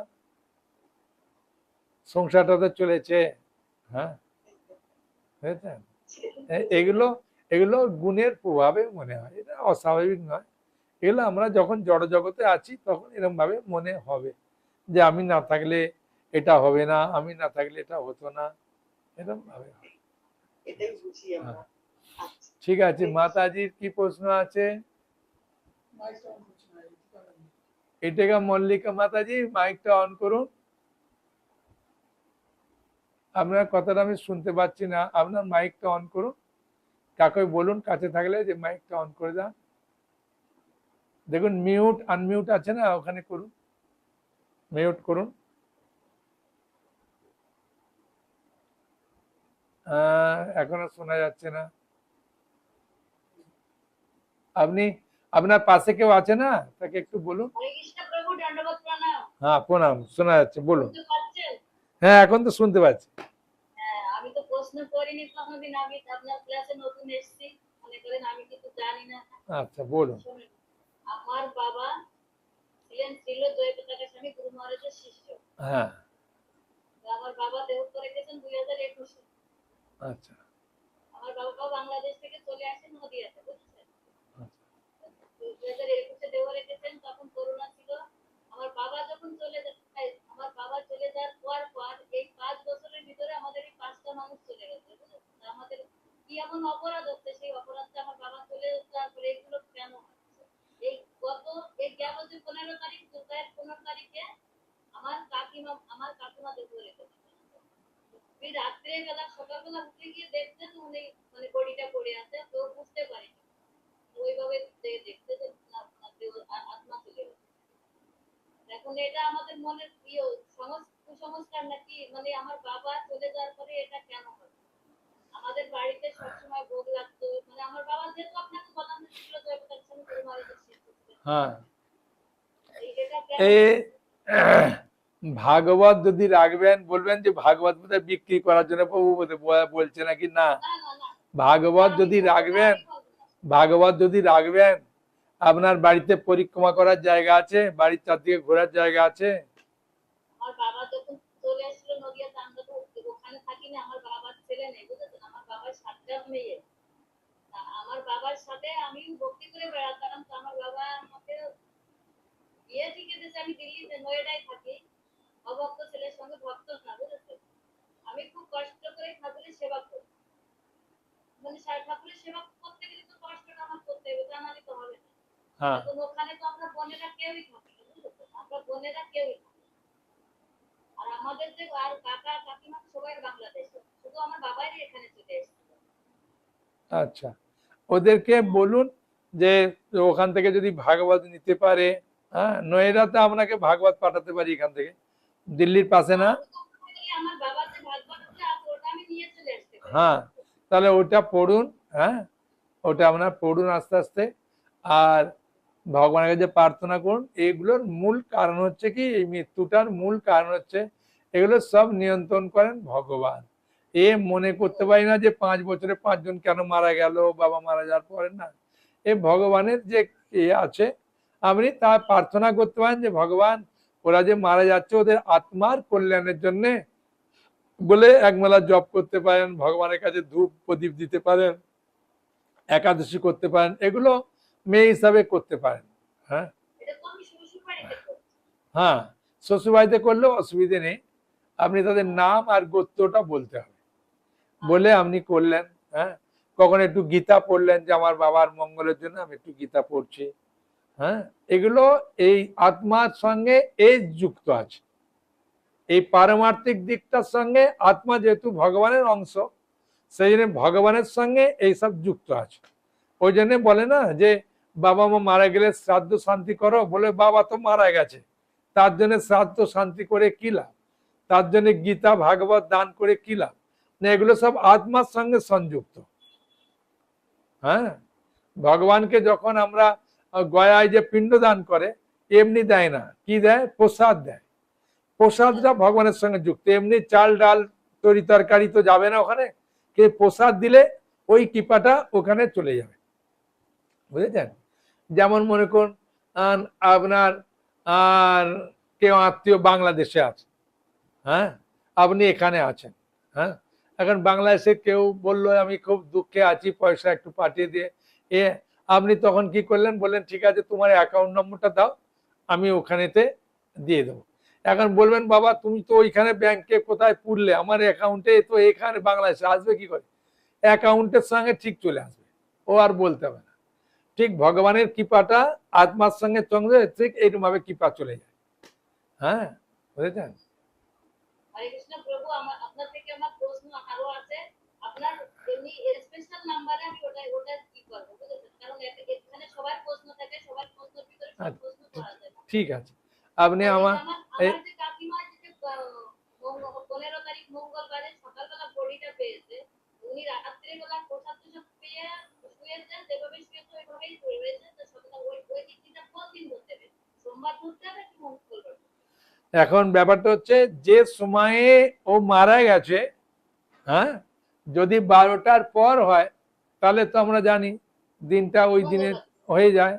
সংসারটা তো চলেছে। হ্যাঁ, বুঝেছেন? এগুলো এগুলো গুণের প্রভাবে মনে হয়, এটা অস্বাভাবিক নয়। এগুলো আমরা যখন জড় জগতে আছি তখন এরকম ভাবে মনে হবে যে আমি না থাকলে এটা হবে না, আমি না থাকলে এটা হতো না, এরকম ভাবে। ঠিক আছে, মাতাজির কি প্রশ্ন আছে? এটাকে মল্লিকা মাতাজি মাইকটা অন করুন। আপনার কথাটা আমি শুনতে পাচ্ছি না, আপনার মাইকটা অন করুন। কাকে বলুন কাছে থাকলে যে মাইকটা অন করে দেন। দেখুন মিউট আনমিউট আছে না, ওখানে করুন, মিউট করুন। এখনো শোনা যাচ্ছে না। আপনি আপনার পাশে কেউ আছে না, তাকে একটু বলুন। হরে কৃষ্ণ প্রভু, দণ্ডবত প্রণাম। হ্যাঁ প্রণাম, শোনা যাচ্ছে, বলুন। শুনতে পাচ্ছেন? হ্যাঁ এখন তো শুনতে পাচ্ছি। হ্যাঁ, আমি তো প্রশ্ন করিনি কোনোদিন, আমি আপনার ক্লাসে নতুন এসেছি, মনে করেন আমি কিছু জানি না। আচ্ছা বলুন। শুনুন, আমার বাবা ছিলেন ছিল জয়প্রকাশ স্বামী গুরু মহারাজের শিষ্য। হ্যাঁ। তো আমার বাবা দেহ করে গেছেন 2021-এ। আচ্ছা। আমার বাবা বাংলাদেশ থেকে চলে আসেন নদিয়াতে, বুঝছেন? আচ্ছা। 2021-এ দেহ রেখেছেন, তখন করোনা ছিল। আমার বাবা যখন চলে যায়, আমার বাবা চলে যাওয়ার পর এই 5 বছরের ভিতরে আমাদের এই 5টা মানুষ চলে গেছে, বুঝলেন? তা আমাদের কি এমন অপরাধ হচ্ছে, সেই অপরাধটা আমার বাবা চলে যাওয়ার পরে এগুলো কেন হচ্ছে? এই গত এই গেল যে 15 তারিখ, জুলাইয়ের 15 তারিখে আমার কাকিমা দেহ রেখেছে। ওই রাত্রে বেলা সকালবেলা উঠে গিয়ে দেখছে যে উনি মানে বডিটা পড়ে আছে, তো বুঝতে পারিনি। ওইভাবে দেখতে যে আত্মা চলে গেছে। এখন এটা আমাদের মনের কুসংস্কার নাকি, মানে আমার বাবা চলে যাওয়ার পরে এটা কেন হয়? আমাদের বাড়িতে সবসময় ভোগ লাগতো, মানে আমার বাবা যেহেতু আপনাকে বললাম যে ছিল জয়প্রকাশ স্বামী গুরু মহারাজের শিষ্য ছিলেন। হ্যাঁ। এটা কেন এ ভাগবত যদি রাখবেন, বলবেন যে ভাগবত বোধহয় বিক্রি করার জন্য প্রভু বোধহয় বলছে নাকি, না। না না না ভাগবত যদি রাখবেন, ভাগবত যদি রাখবেন, আপনার বাড়িতে পরিক্রমা করার জায়গা আছে, বাড়ির চারদিকে ঘোরার জায়গা আছে। আমার বাবা যখন চলে আসছিল নদিয়াতে, আমরা তো ওখানে থাকি না, আমার বাবার ছেলে নেই, বুঝেছেন? আমার বাবার 7টা মেয়ে। আমার বাবার সাথে আমি ভক্তি করে বেড়াতাম। তো আমার বাবা আমাকে বিয়ে ঠিক দিয়েছে, আমি দিল্লিতে নয়ডায় থাকি, অভক্ত ছেলের সঙ্গে, ভক্ত না, বুঝেছেন? আমি খুব কষ্ট করে ঠাকুরের সেবা করি, মানে ঠাকুরের সেবা করতে গেলে তো কষ্টটা আমার করতে হবে, তা নাহলে তো হবে না। হ্যাঁ। এখন ওখানে তো আমরা বোনেরা কেউই থাকি না, বুঝেছেন? আমরা বোনেরা কেউই থাকি না। আর আমাদের যে আর কাকা কাকিমা সবাই বাংলাদেশে, শুধু আমার বাবাই এখানে চলে এসেছিল। আচ্ছা, ওদেরকে বলুন যে ওখান থেকে যদি ভাগবত নিতে পারে। হ্যাঁ, নয়ডাতে আপনাকে ভাগবত পাঠাতে পারি এখান থেকে, দিল্লির পাশে না। আমার বাবার যে ভাগবতটা আছে ওটা আমি নিয়ে চলে আসতে পারি। হ্যাঁ, তাহলে ওটা পড়ুন। হ্যাঁ, ওটা আপনার পড়ুন আস্তে আস্তে। আর ভগবানের কাছে প্রার্থনা করুন। এগুলোর মূল কারণ হচ্ছে কি, এই মৃত্যুটার মূল কারণ হচ্ছে এগুলো সব নিয়ন্ত্রণ করেন ভগবান। এ মনে করতে পারি না যে 5 বছরে 5 জন কেন মারা গেল, বাবা মারা যাওয়ার পরে, না। এ ভগবানের যে আছে, আপনি তা প্রার্থনা করতে পারেন যে ভগবান, ওরা যে মারা যাচ্ছে ওদের আত্মার কল্যাণের জন্য বলে একবেলা জপ করতে পারেন, ভগবানের কাছে ধূপ প্রদীপ দিতে পারেন, একাদশী করতে পারেন, এগুলো মেয়ে হিসাবে করতে পারেন। হ্যাঁ। এটা তো আমি শ্বশুর বাড়িতে করি। হ্যাঁ, শ্বশুর বাড়িতে করলেও অসুবিধে নেই। আপনি তাদের নাম আর গোত্রটা বলতে হবে, বলে আপনি করলেন। হ্যাঁ, কখন একটু গীতা পড়লেন যে আমার বাবার মঙ্গলের জন্য আমি একটু গীতা পড়ছি। হ্যাঁ, এগুলো এই আত্মার সঙ্গে এজ যুক্ত আছে। এই পারমার্থিক দিকটার সঙ্গে আত্মা যেহেতু ভগবানের অংশ, সেই জন্য ভগবানের সঙ্গে এইসব যুক্ত আছে। ওই জন্য বলে না যে বাবা মা মারা গেলে শ্রাদ্ধ শান্তি করো, বলে বাবা তো মারা গেছে, তার জন্য শ্রাদ্ধ শান্তি করে কি লাভ, তার জন্য গীতা ভাগবত দান করে কি লাভ, না, এগুলো সব আত্মার সঙ্গে সংযুক্ত। হ্যাঁ, ভগবানকে যখন আমরা গয়ায় যে পিণ্ড দান করে, এমনি দেয় না, কি দেয়, প্রসাদ দেয়। প্রসাদটা ভগবানের সঙ্গে যুক্ত, এমনি চাল ডাল তরি তরকারি তো যাবে না ওখানে, কে প্রসাদ দিলে ওই কৃপাটা ওখানে চলে যাবে, বুঝেছেন? যেমন মনে করুন আপনার আর কেউ আত্মীয় বাংলাদেশে আছে, হ্যাঁ, আপনি এখানে আছেন। হ্যাঁ, এখন বাংলাদেশে কেউ বললো আমি খুব দুঃখে আছি, পয়সা একটু পাঠিয়ে দিয়ে, এ আপনি তখন কি করলেন, বললেন ঠিক আছে তোমার অ্যাকাউন্ট নম্বরটা দাও, আমি ওখানেতে দিয়ে দেবো। এখন বলবেন বাবা তুমি তো ওইখানে ব্যাংকে কোথায় পুরলে, আমার অ্যাকাউন্টে তো এখানে বাংলাদেশে আসবে কি করে, অ্যাকাউন্টের সঙ্গে ঠিক চলে আসবে, ও আর বলতে হবে না। ঠিক ভগবানের কৃপাটা আত্মার সঙ্গে সঙ্গে ঠিক এইরকম ভাবে কৃপা চলে যায়। হ্যাঁ, বুঝেছেন? হরে কৃষ্ণ প্রভু, আপনার থেকে আমার প্রশ্ন আরো আছে। আপনার এমনি স্পেশাল নাম্বারে আমি ওটা কি করবো, বুঝেছেন? কারণ এখানে সবার প্রশ্ন থাকে, সবার প্রশ্নের ভিতরে সব প্রশ্ন করা যায় না। ঠিক আছে, আপনি আমার যে কাকিমা যে 15 তারিখ মঙ্গলবারে সকালবেলা বডিটা পেয়েছে, উনি রাত্রিবেলা প্রসাদ পেয়ে শুয়েছেন, যেভাবে শুয়েছে ওইভাবেই এখন ব্যাপারটা হচ্ছে যে সময়ে ও মারা গেছে, হ্যাঁ, যদি 12টার পর হয় তাহলে তো আমরা জানি দিনটা ওই দিনে হয়ে যায়।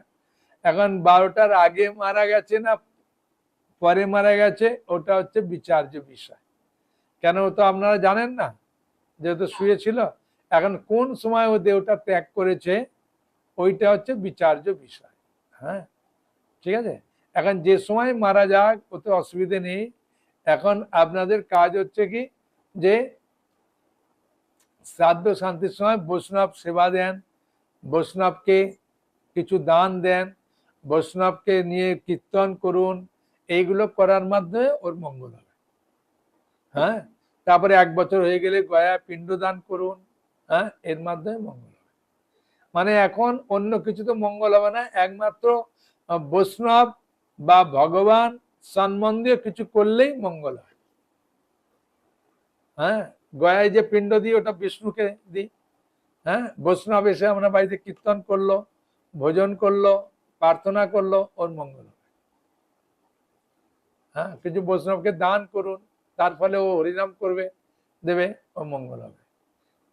এখন 12টার আগে মারা গেছে না পরে মারা গেছে ওটা হচ্ছে বিচার্য বিষয়। কেন ও তো আপনারা জানেন না, যেহেতু শুয়েছিল। এখন কোন সময় ও দেহটা ত্যাগ করেছে ওইটা হচ্ছে বিচার্য বিষয়। হ্যাঁ, ঠিক আছে। এখন যে সময় মারা যাক ওতে অসুবিধে নেই। এখন আপনাদের কাজ হচ্ছে কি যে শ্রাদ্ধ শান্তির সময় বৈষ্ণব সেবা দেন, বৈষ্ণবকে কিছু দান দেন, বৈষ্ণবকে নিয়ে কীর্তন করুন, এইগুলো করার মাধ্যমে ওর মঙ্গল হবে। হ্যাঁ, তারপরে 1 বছর হয়ে গেলে গয়া পিণ্ডদান করুন, হ্যাঁ, এর মাধ্যমে মঙ্গল হবে। মানে এখন অন্য কিছু তো মঙ্গল হবে না, একমাত্র বৈষ্ণব বা ভগবান সম্বন্ধীয় কিছু করলেই মঙ্গল হয়। হ্যাঁ, গয়ায় যে পিণ্ড দিই ওটা বিষ্ণুকে দিই। হ্যাঁ, বৈষ্ণব এসে আমরা বাড়িতে কীর্তন করলো, ভোজন করলো, প্রার্থনা করলো, ওর মঙ্গল হবে। হ্যাঁ, কিছু বৈষ্ণবকে দান করুন, তার ফলে ও হরিনাম করবে, দেবে, ও মঙ্গল হবে।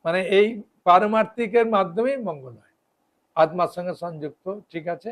মানে এই পারমার্থিকের মাধ্যমেই মঙ্গল হয়, আত্মার সঙ্গে সংযুক্ত। ঠিক আছে।